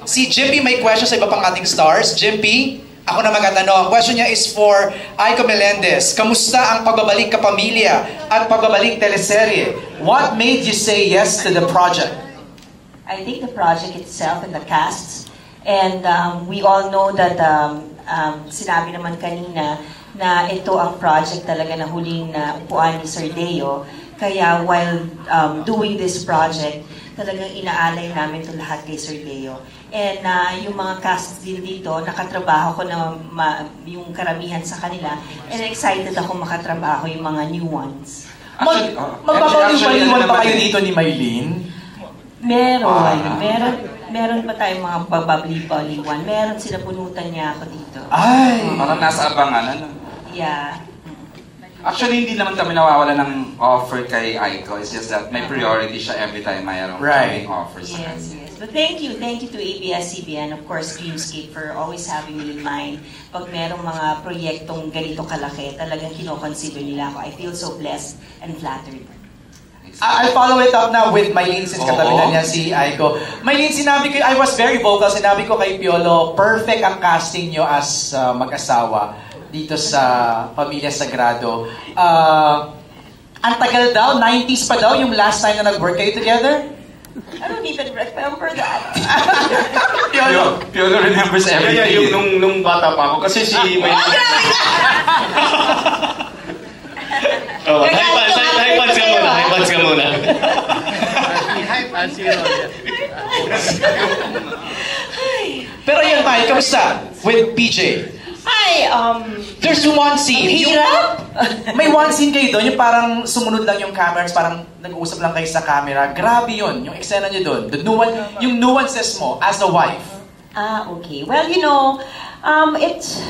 Si Jimpy may question sa iba pang ating stars. Jimpy, ako na magtatanong. Question niya is for Aiko Melendez. Kamusta ang pagbabalik kapamilya at pagbabalik teleserye? What made you say yes to the project? I think the project itself and the casts. And we all know that sinabi naman kanina na ito ang project talaga na huling na upuan ni Sir Deo. Kaya while doing this project, talagang inaalay namin ito lahat kay Sir Deo. And yung mga cast din dito, nakatrabaho ko na yung karamihan sa kanila. And excited ako makatrabaho yung mga new ones. Magbabaliwan pa kayo dito ni Maylene? Meron pa tayong mga bababali-baliwan. Meron sila, punutan niya ako dito. Ay! Parang nasa abangan, ano? Yeah. Actually, hindi naman kami nawawala ng offer kay Aiko. It's just that may priority siya every time mayroong coming offers sa kanya. Yes. But thank you to ABS-CBN, of course, Dreamscape, for always having me in mind. Pag merong mga proyektong ganito kalaki, talagang kinoconsider nila ako. I feel so blessed and flattered. I'll follow it up now with Maylene since katabi na niya si Aiko. Maylene, sinabi ko, I was very vocal, sinabi ko kay Piolo, perfect ang casting nyo as mag-asawa dito sa Pamilya Sagrado. Ang tagal daw, 90s pa daw yung last time na nag-work kayo together? I don't even remember that. Piolo remembers everything. Yeah, nung bata pa ako. Kasi si Maylene... High pants ka muna. Pero yun, May, kamusta with PJ? Hi, there's one scene. hirap? May one scene kayo doon, yung parang sumunod lang yung cameras, parang nag-uusap lang kayo sa camera. Grabe yun, yung eksena nyo doon. Yung nuances mo as a wife. Okay. Well, you know, it's...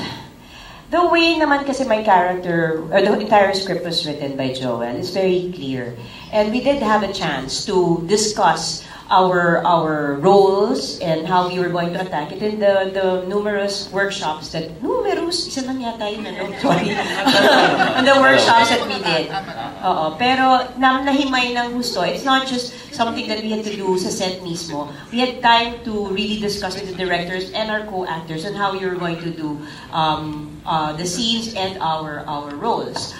The way naman kasi my character, or the entire script was written by Joel, is very clear. And we did have a chance to discuss our roles and how we were going to attack it in the numerous workshops that, isa lang yata yun, sorry. And the workshops that we did. Pero nahimay ng gusto. It's not just something that we had to do sa set mismo. We had time to really discuss with the directors and our co-actors on how we were going to do the scenes and our roles.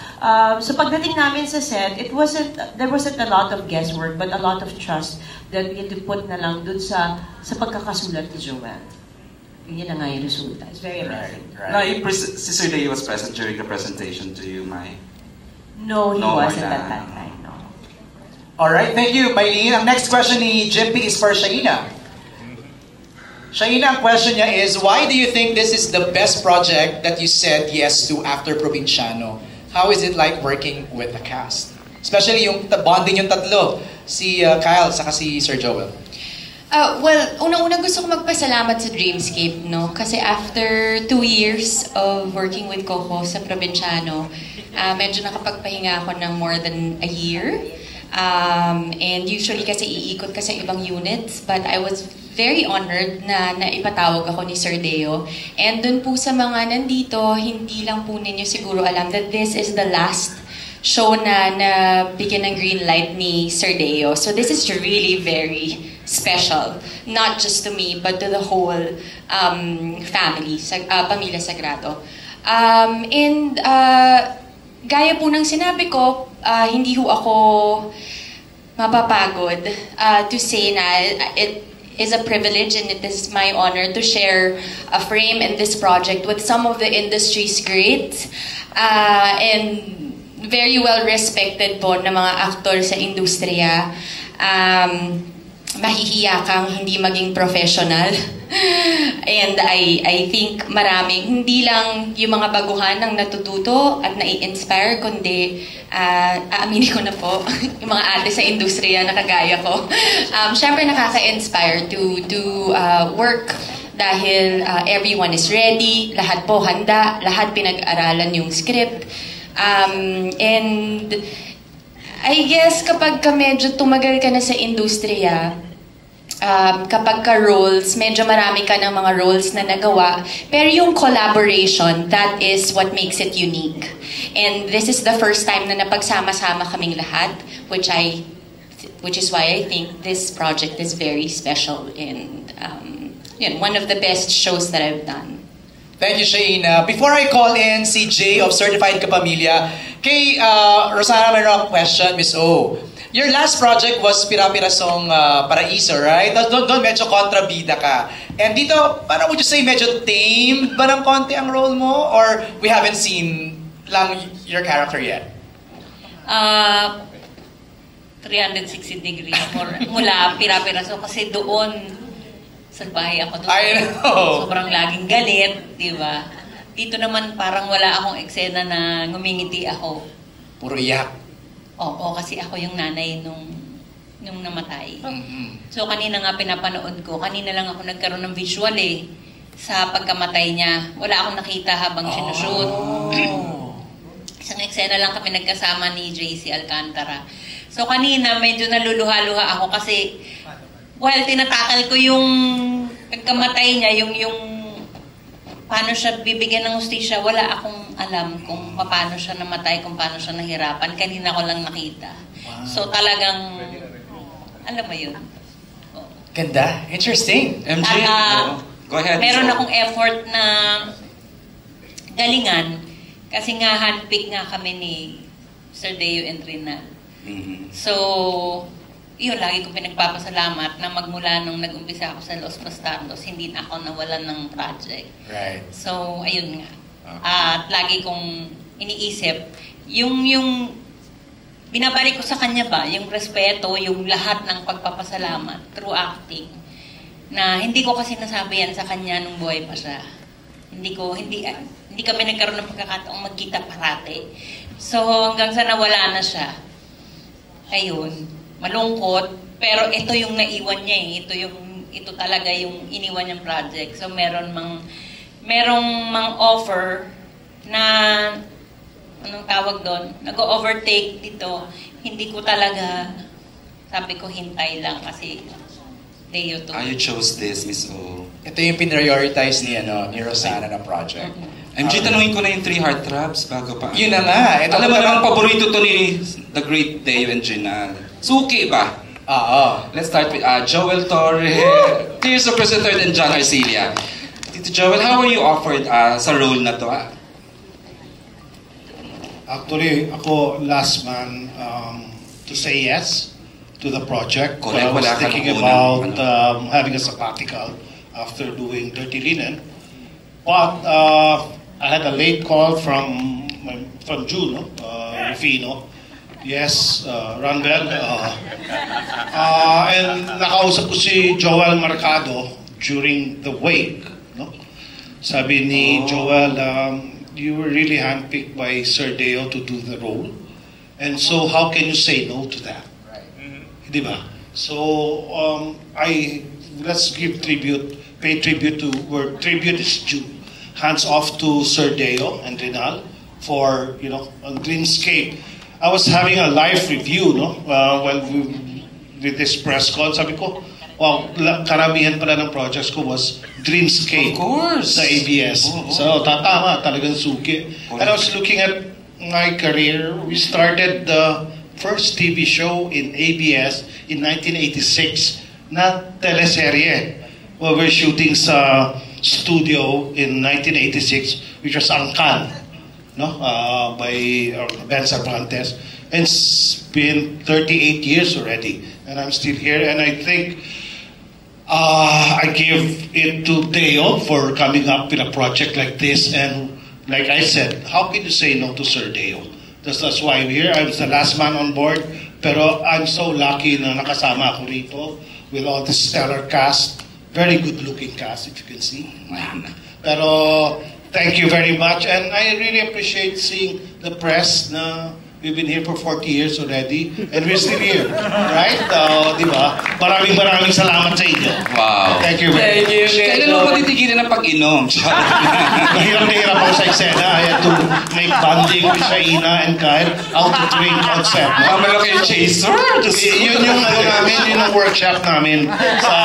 So pagdating namin sa set, there wasn't a lot of guesswork, but a lot of trust that we had to put na lang dun sa pagkakasulat ni Joel. Yun na nga yung resulta. It's very amazing. Right. Si Sir Deo was present during the presentation to you, Mai? No, he wasn't at that time, no. Alright, thank you, Maylene. Ang next question ni Jimpy is for Shaina. Shaina, ang question niya is, why do you think this is the best project that you said yes to after Provinciano? How is it like working with the cast? Especially yung bonding yung tatlo, si Kyle saka si Sir Joel. Well, unang-unang gusto ko magpasalamat sa Dreamscape, no? Kasi after 2 years of working with Coco sa Provinciano, medyo nakapagpahinga ako ng more than a year. And usually kasi iikot ka sa ibang units, but I was very honored na naipatawag ako ni Sir Deo. And dun po sa mga nandito, hindi lang po ninyo siguro alam that this is the last show na bigyan ng green light ni Sir Deo. So this is really very special, not just to me, but to the whole family, Pamilya Sagrado. And gaya po ng sinabi ko, hindi ho ako mapapagod to say na it is a privilege and it is my honor to share a frame in this project with some of the industry's greats and very well respected po na mga aktor sa industriya. Mahihiya kang hindi maging professional. And I think maraming, hindi lang yung mga baguhan ang natututo at nai-inspire, kundi aaminin ko na po, yung mga ate sa industriya na kagaya ko. Siyempre nakaka-inspire to work dahil everyone is ready, lahat po handa, lahat pinag-aralan yung script. And I guess kapag ka medyo tumagal ka na sa industriya, kapag ka roles, medyo marami ka ng mga roles na nagawa, pero yung collaboration, that is what makes it unique. And this is the first time na napagsama-sama kaming lahat, which is why I think this project is very special and yun, one of the best shows that I've done. Thank you, Shaina. Before I call in si Jay of Certified Kapamilya, kay Rosana, meron akong question, Miss O. Your last project was Pira-Pirasong Paraiso, right? Doon medyo kontrabida ka. And dito, parang would you say medyo tame ba ng konti ang role mo? Or we haven't seen lang your character yet? 360 degrees mula Pira-Piraso kasi doon salbahe ako doon. I know. Sobrang laging galit, di ba? Dito naman parang wala akong eksena na ngumingiti ako. Puro iyak. Oo, kasi ako yung nanay nung namatay. Mm-hmm. So kanina nga pinapanood ko, kanina lang ako nagkaroon ng visual sa pagkamatay niya. Wala akong nakita habang sinushoot. Isang eksena lang kami nagkasama ni JC Alcantara. So kanina medyo naluluha-luha ako kasi while tinatakal ko yung pagkamatay niya, yung paano siya bibigyan ng hustisya, wala akong alam kung paano siya namatay, kung paano siya nahirapan. Kanina ko lang nakita. Wow. So talagang, alam mo yun. Oh. Ganda. Interesting. MJ, go ahead. Meron akong effort na galingan kasi nga handpick nga kami ni Sir Deo and Rinal. Mm-hmm. So, yun, lagi ko pinagpapasalamat na magmula nung nag-umpisa ako sa Los Bastardos, hindi na ako nawalan ng project. Right. So, ayun nga. At lagi kong iniisip, yung binabalik ko sa kanya ba, yung respeto, yung lahat ng pagpapasalamat through acting, na hindi ko kasi nasabi yan sa kanya nung buhay pa siya. Hindi kami nagkaroon ng pagkakataong magkita parate. So, hanggang sa nawala na siya, ayun, malungkot, pero ito yung naiwan niya ito talaga yung iniwan niyang project. So merong mang offer na anong tawag doon? Nag-overtake dito. Hindi ko talaga sabi ko hintay lang kasi Deo to. You chose this, Miss O. Ito yung pinrioritize ni Rosana na project. MJ, tanungin ko na yung 3 heartthrobs bago pa. Yun na nga. Alam mo naman, paborito to ni The Great Deo and Ginal. Suki ba? Oo. Let's start with Joel Torre, Tears of President and John Arcilia. Tito Joel, how were you offered sa role na to? Actually, ako last man to say yes to the project. Correct, I was wala thinking kang about unang, having a sabbatical after doing Dirty Linen. But I had a late call from Juno, Rufino. Yes, Randel. And nakausap ko si Joel Mercado during the wake. No? Sabi ni Joel, you were really handpicked by Sir Deo to do the role. And so how can you say no to that? Right. Mm-hmm. Diba? So let's give tribute, pay tribute to where tribute is due. Hands off to Sir Deo and Rinal for, on Dreamscape. I was having a live review, with this press con. Sabi ko, wow, karamihan pala ng projects ko was Dreamscape. Of course. Sa ABS. So, tatama, talagang suki. And I was looking at my career. We started the first TV show in ABS in 1986 na teleserye. We were shooting sa studio in 1986, which was Angkan, by Ben Cervantes. And it's been 38 years already, and I'm still here. And I think I give it to Deo for coming up with a project like this. And like I said, how can you say no to Sir Deo? That's why I'm here. I was the last man on board, pero I'm so lucky na nakasama ako rito with all this stellar cast. Very good-looking cast, if you can see. Pero thank you very much, and I really appreciate seeing the press na we've been here for 40 years already, and we're still here, right? Di ba? Maraming salamat sa inyo. Wow. Thank you very much. Kailan mo patitigilan ng pag-inom? Hirap ako sa eksena. I had to make bonding with Shaina and Kyle out of train concept. Mamalo kayo chaser? Yun yung namin, yun yung workshop namin sa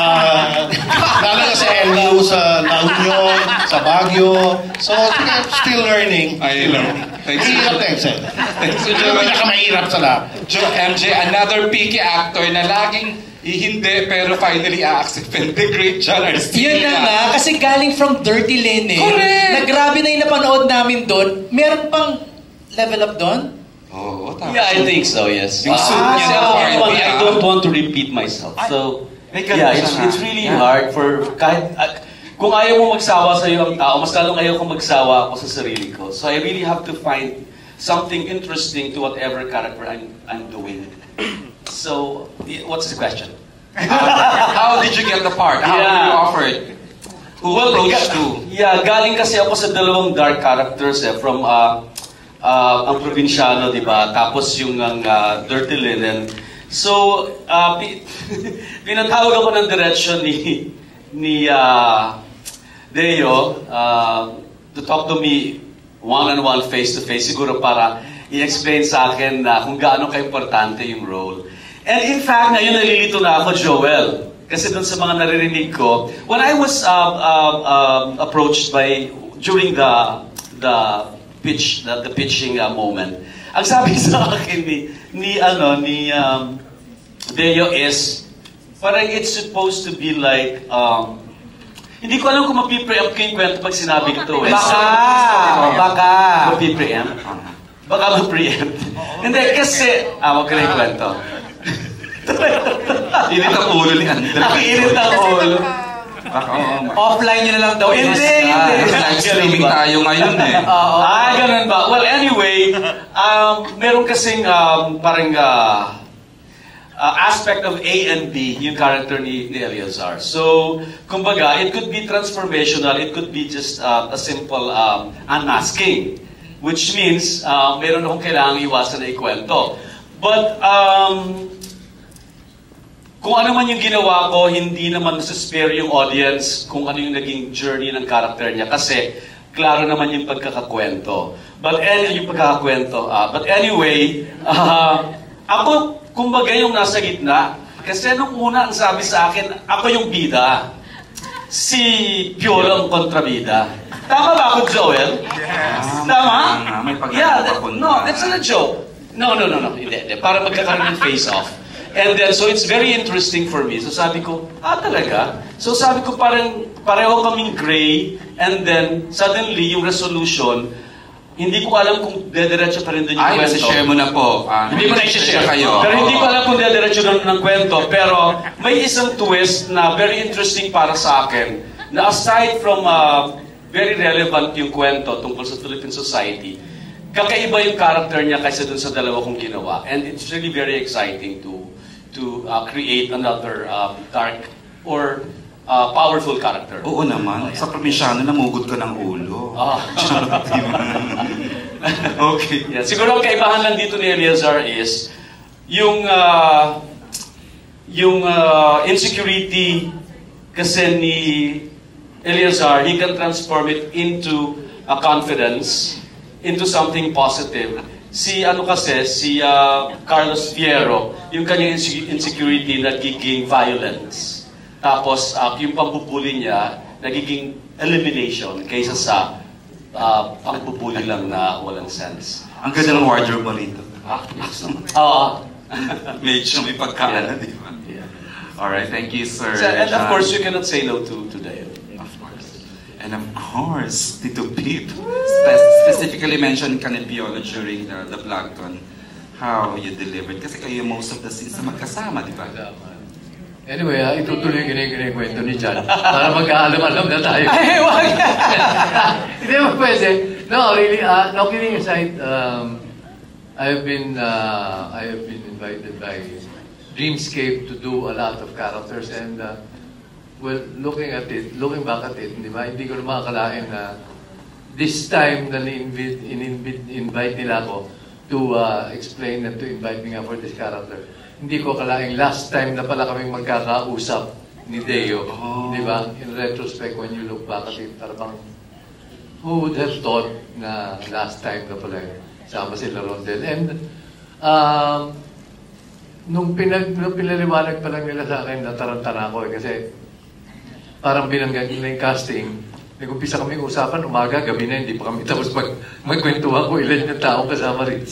lalo na sa LU, sa La Union, sa Baguio. So, I'm still learning. I learn. Thanks. Hirap na eksena. Thanks. Yung pinakamahirap sa lahat. MJ, another picky actor na laging hindi, pero finally a-accept the great John Arcilla. Yun na nga, kasi galing from Dirty Lene. Correct! Na grabe na yung napanood namin doon. Meron pang level up doon? Oo, tama. Yeah, I think so, yes. Yung suit niya Kasi sa I don't want to repeat myself. So, May ganun yeah, siya it's na. really Yeah. hard for kahit kung ayaw mo magsawa sa iyo ang tao, mas lalong ayaw kong magsawa ako sa sarili ko. So I really have to find something interesting to whatever character I'm doing. So, what's the question? How did you get the part? How were you offered? Who approached you? Yeah, galing kasi ako sa dalawang dark characters from ang probinsyano, di ba? Tapos yung Dirty Linen. So, pinatawag ako ng direction ni Deo to talk to me one-on-one, face-to-face, siguro para i-explain sa akin na kung gaano ka-importante yung role. And in fact, ngayon nalilito na ako, Joel. Kasi dun sa mga naririnig ko, when I was approached during the pitching moment, ang sabi sa akin ni Deo is, parang it's supposed to be like, hindi ko alam kung mapipreempt ko yung kwento pag sinabi ko ito. Baka. Mapipreempt? Baka ma-preempt. Hindi, kasi, wag ka na yung kwento. Init ang ulo ni Andre. Nakiinit ang ulo. Offline nyo na lang daw. Hindi. Live streaming tayo ngayon eh. Ganun ba? Well, anyway, meron kasing parang aspect of A and B, yung character ni Eleazar. So, kumbaga, it could be transformational, it could be just a simple unmasking. Which means, meron akong kailangang iwasan na ikwento. But, kung ano man yung ginawa ko, hindi naman nasa-spare yung audience kung ano yung naging journey ng character niya. Kasi, klaro naman yung pagkakakwento. But anyway, ako, kumbaga yung nasa gitna. Kasi nung una, ang sabi sa akin, ako yung bida. Si Piolo ang kontrabida. Tama ba ako, Joel? Yes. Tama? May No, that's not a joke. No. Hindi. Para magkakaroon ng face-off. And then, so it's very interesting for me. So sabi ko, talaga? So sabi ko, parang pareho kaming gray. And then, suddenly, yung resolution, hindi ko alam kung dediretso pa rin doon yung kwento. share mo na po. Hindi ko na i-share kayo. Pero hindi ko alam kung dediretso doon ng kwento. Pero may isang twist na very interesting para sa akin. Na aside from very relevant yung kwento tungkol sa Philippine society, kakaiba yung character niya kaysa dun sa dalawa kong ginawa. And it's really very exciting to create another dark or powerful character. Oo naman. Sa probinsyano, namugod ka ng ulo. Okay. Yeah. Siguro ang kaibahan lang dito ni Eleazar is yung insecurity kasi ni Eleazar, he can transform it into a confidence, into something positive. Si Carlos Fierro, yung kanyang insecurity nagiging violence. Tapos yung pambubuli niya nagiging elimination kaysa sa pangbubuli lang na walang sense. Ang ganda ng wardrobe mo rito. Medyo may pagkaala, di ba? Yeah. Alright, thank you, sir. And of course, you cannot say no to Deo. Of course. And of course, Tito Pip. Specifically mentioned ka ni Piolo during the Plankton, how you delivered. Kasi kayo most of the scenes na magkasama, di ba? Anyway, itutuloy ko na yung kinikwento ni John para magkaalam-alam na tayo. Ay, wag! Hindi mo pwede. No, really, no kidding aside, I have been invited by Dreamscape to do a lot of characters and well, looking back at it, di ba, hindi ko na makakalain na this time na invite nila ako to explain and to invite me nga for this character. Hindi ko akalaing last time na pala kaming magkakausap ni Deo. Di ba? In retrospect, when you look back at it, parang who would have thought na last time na pala sama sila Rondel. And nung pinaliwanag pa lang nila sa akin, natarantana ako kasi parang binanggan nila yung casting. Nag-umpisa kami usapan, umaga, gabi na, hindi pa kami tapos magkwentuhan ko ilan yung taong kasama rin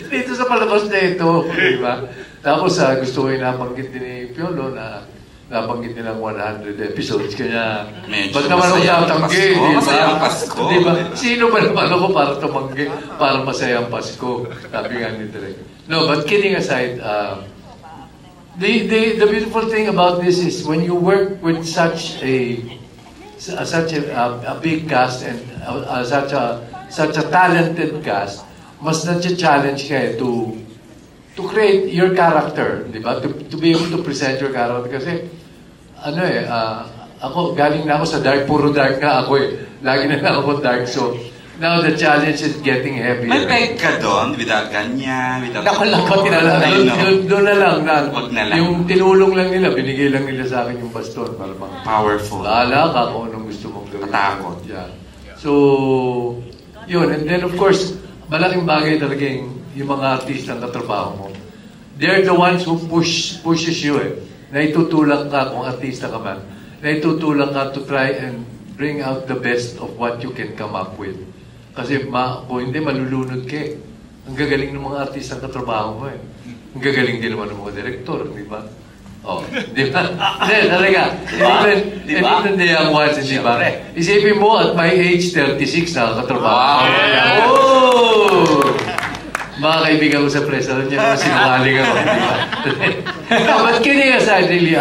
dito sa palabas na ito, di ba? Tapos gusto ko yung nabanggit din ni Piolo na nabanggit nilang 100 episodes. Kaya, Medyo ba't naman ako tatanggi? Masayang Pasko. Diba? Sino ba naman ako para tumanggi? Para masayang Pasko. Sabi nga ni Direk. No, but kidding aside, the beautiful thing about this is when you work with such a big cast and such a talented cast, mas na-challenge ka to create your character, di ba? To be able to present your character. Kasi, ako, galing na ako sa dark, puro dark na ako Lagi na lang ako dark, so now the challenge is getting heavier. May peg ka doon, without ganyan, without... Doon na lang. Wag na lang. Yung tinulong lang nila, binigay lang nila sa akin yung baston. Para bang powerful. Bahala ka kung anong gusto mong gawin. Matakot. Yeah. So, yun. And then of course, malaking bagay talaga yung mga artista na katrabaho mo. They're the ones who pushes you Naitutulak ka kung artista ka man. Naitutulak ka to try and bring out the best of what you can come up with. Kasi kung hindi, malulunod ka Ang gagaling ng mga artista na katrabaho mo Ang gagaling din naman ng mga direktor, di ba? Oh, di ba? Hindi, talaga. Even the young ones, di ba? Isipin mo, at my age, 36 na katrabaho. Oh! Mga kaibigan ko sa press, alam niyo naman sinungaling ako, di ba? But kidding aside, really,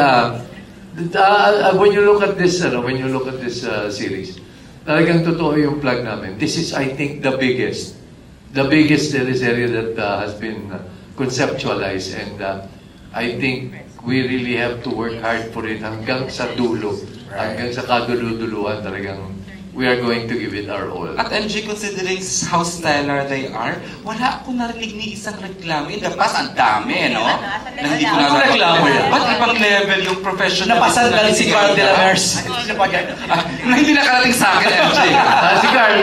when you look at this, series, talagang totoo yung plug namin. This is, I think, the biggest teleserye that has been conceptualized, and I think we really have to work hard for it hanggang sa dulo, hanggang sa kaduluduluhan talagang we are going to give it our all. At MJ, considering how stellar they are, wala akong narinig ni isang reklamo. In the past, ang dami, no? Na hindi ko narinig. Reklamo yan? Ba't ibang level yung professional? Napasan lang si Carl de la Merce. Na hindi nakarating sa akin, MJ. Si Carl,